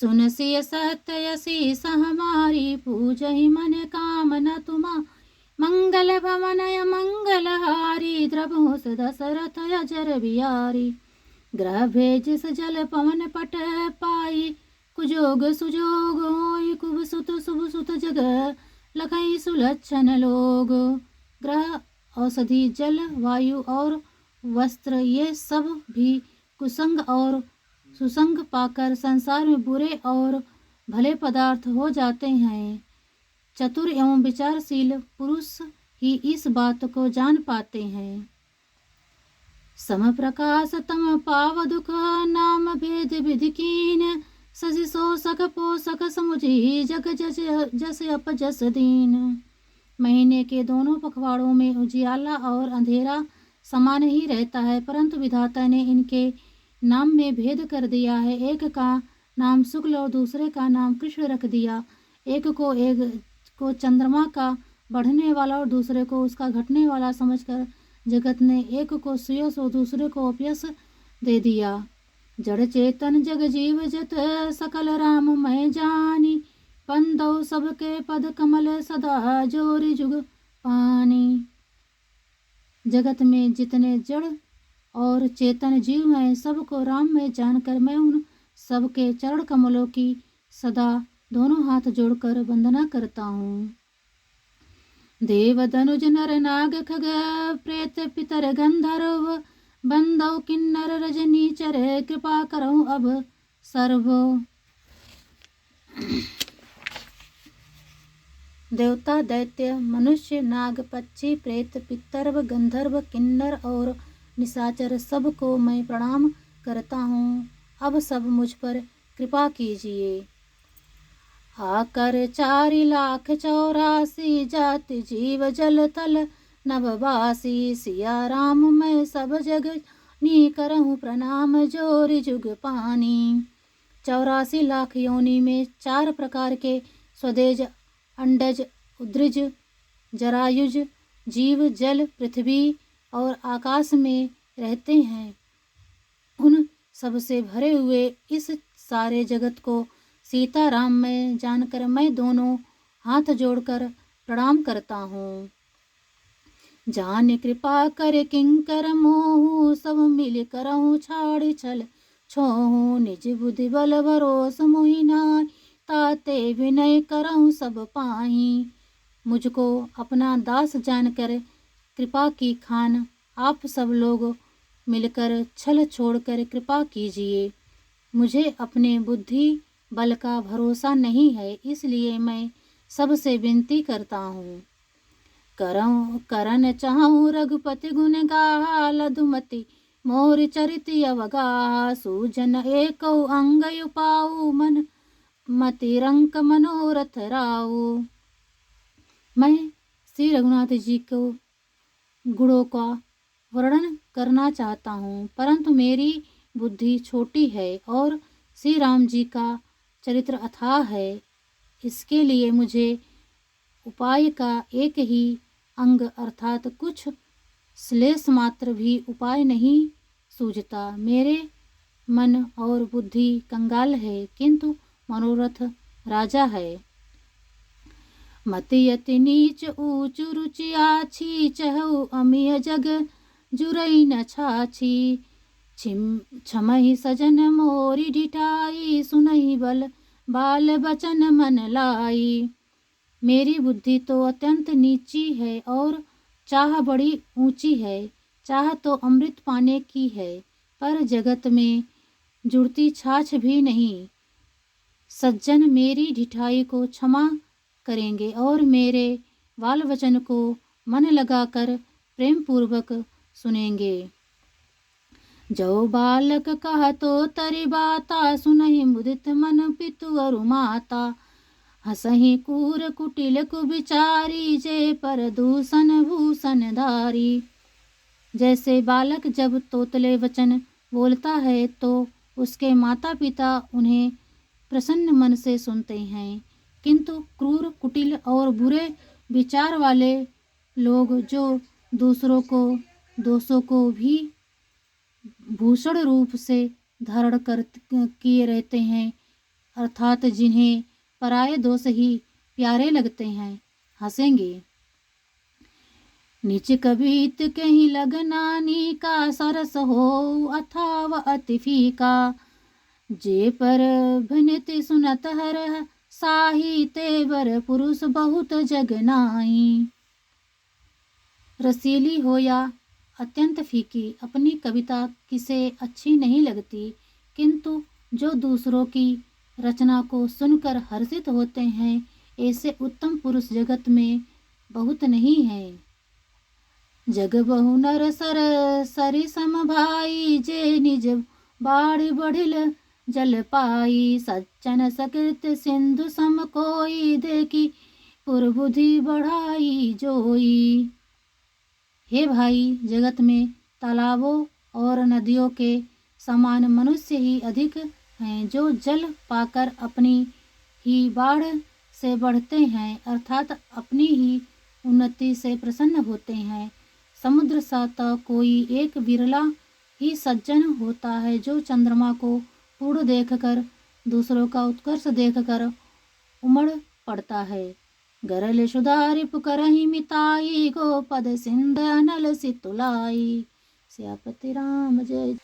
सुनसी सत्ययसी सहमारी पूजहि मन कामना तुमा मंगल भवनय मंगलहारी द्रभोस दशरथ अजर बिहारी ग्रह भेजिस जल पवन पट पाई कुजोग सुजोग होई कुब सुत शुभ सुत जग लखई सुलक्षण लोग। ग्रह, औषधि, जल, वायु और वस्त्र ये सब भी कुसंग और सुसंग पाकर संसार में बुरे और भले पदार्थ हो जाते हैं। चतुर एवं विचारशील पुरुष ही इस बात को जान पाते हैं। सम प्रकाश तम पाव दुख नाम भेद विधि कीन सजि शोषक पोषक समुझी जग जस अपजस दीन। महीने के दोनों पखवाड़ों में उजियाला और अंधेरा समान ही रहता है, परंतु विधाता ने इनके नाम में भेद कर दिया है। एक का नाम शुक्ल और दूसरे का नाम कृष्ण रख दिया। एक को चंद्रमा का बढ़ने वाला और दूसरे को उसका घटने वाला समझकर जगत ने एक को सुयश और दूसरे को अपयश दे दिया। जड़ चेतन जग जीव जत सकल राम मैं जानी पंदौ सबके पद कमल सदा जोरि जुग पानी। जगत में जितने जड़ और चेतन जीव हैं सबको राम में जानकर मैं उन सबके चरण कमलों की सदा दोनों हाथ जोड़कर वंदना करता हूँ। देव धनुज नर नाग खग प्रेत पितर गंधर्व बंदौ किन्नर रजनी चर कृपा करऊं अब सर्व। देवता, दैत्य, मनुष्य, नाग, पक्षी, प्रेत, पितर्व, गंधर्व, किन्नर और निशाचर सबको मैं प्रणाम करता हूँ। अब सब मुझ पर कृपा कीजिए। आकर 4,84,000 जाति जीव जल थल नभवासी सिया राम मैं सब जग नी करहूँ प्रणाम जोरि जुग पानी। 84 लाख योनि में 4 प्रकार के स्वदेज, अंडज, उद्रज, जरायुज जीव जल, पृथ्वी और आकाश में रहते हैं। उन सबसे भरे हुए इस सारे जगत को सीताराम में जानकर मैं दोनों हाथ जोड़कर प्रणाम करता हूँ। जान कृपा कर किंकर मोहू सब मिल करहूँ छाड़ छल छोहू निज बुद्धि बल भरोस मोहिना ताते विनय करहूँ सब पाही। मुझको अपना दास जानकर कृपा की खान आप सब लोग मिलकर छल छोड़कर कृपा कीजिए। मुझे अपने बुद्धि बल का भरोसा नहीं है, इसलिए मैं सबसे विनती करता हूँ। करन चाहूँ रघुपति गुण गाहा लधुमति मोर चरित अवगाहा सूजन एक अंग उपाऊ मन मति रंक मनोरथ राऊ। मैं श्री रघुनाथ जी को गुणों का वर्णन करना चाहता हूँ, परंतु मेरी बुद्धि छोटी है और श्री राम जी का चरित्र अथाह है। इसके लिए मुझे उपाय का एक ही अंग अर्थात कुछ श्लेष मात्र भी उपाय नहीं सूझता। मेरे मन और बुद्धि कंगाल है, किंतु मनोरथ राजा है। मति अति नीच ऊंच रुचि आछी चहु अमिय जग जुरई न छाछी छमहि सजन मोरी ढिठाई सुनहि बल बाल बचन मन लाई। मेरी बुद्धि तो अत्यंत नीची है और चाह बड़ी ऊंची है। चाह तो अमृत पाने की है, पर जगत में जुड़ती छाछ भी नहीं। सज्जन मेरी ढिठाई को क्षमा करेंगे और मेरे बाल वचन को मन लगाकर प्रेम पूर्वक सुनेंगे। जो बालक कहा तो तरि बाता सुनहि मुदित मन पितु अरु माता हसहि कूर कुटिल कुबिचारी जे पर दूषण भूषण धारी। जैसे बालक जब तोतले वचन बोलता है तो उसके माता पिता उन्हें प्रसन्न मन से सुनते हैं, किंतु क्रूर कुटिल और बुरे विचार वाले लोग जो दूसरों को दोषों को भी भूषण रूप से धारण कर किए रहते हैं, अर्थात जिन्हें पराये दोष ही प्यारे लगते हैं, हंसेंगे। नीच कबीत कहीं लगनानी का सरस हो अथाव अति फीका। जे पर भनित सुनत हर साही तेवर पुरुष बहुत जगनाई। रसीली हो या अत्यंत फीकी, अपनी कविता किसे अच्छी नहीं लगती, किंतु जो दूसरों की रचना को सुनकर हर्षित होते हैं, ऐसे उत्तम पुरुष जगत में बहुत नहीं है। जग बहु नर सर सरि सम भाई, जे निज बाढ़ बढ़िल जल पाई। सज्जन सकृत सिंधु सम कोई, देखी पुरबुद्धि बढ़ाई जोई। हे भाई, जगत में तालाबों और नदियों के समान मनुष्य ही अधिक हैं, जो जल पाकर अपनी ही बाढ़ से बढ़ते हैं, अर्थात अपनी ही उन्नति से प्रसन्न होते हैं। समुद्र सा तो कोई एक विरला ही सज्जन होता है, जो चंद्रमा को पूर्ण देखकर दूसरों का उत्कर्ष देखकर उमड़ पड़ता है। गरल सुधारि पुकरहि मिताई, गोपद सिंध अनल सितुलाई। सियापति राम जय।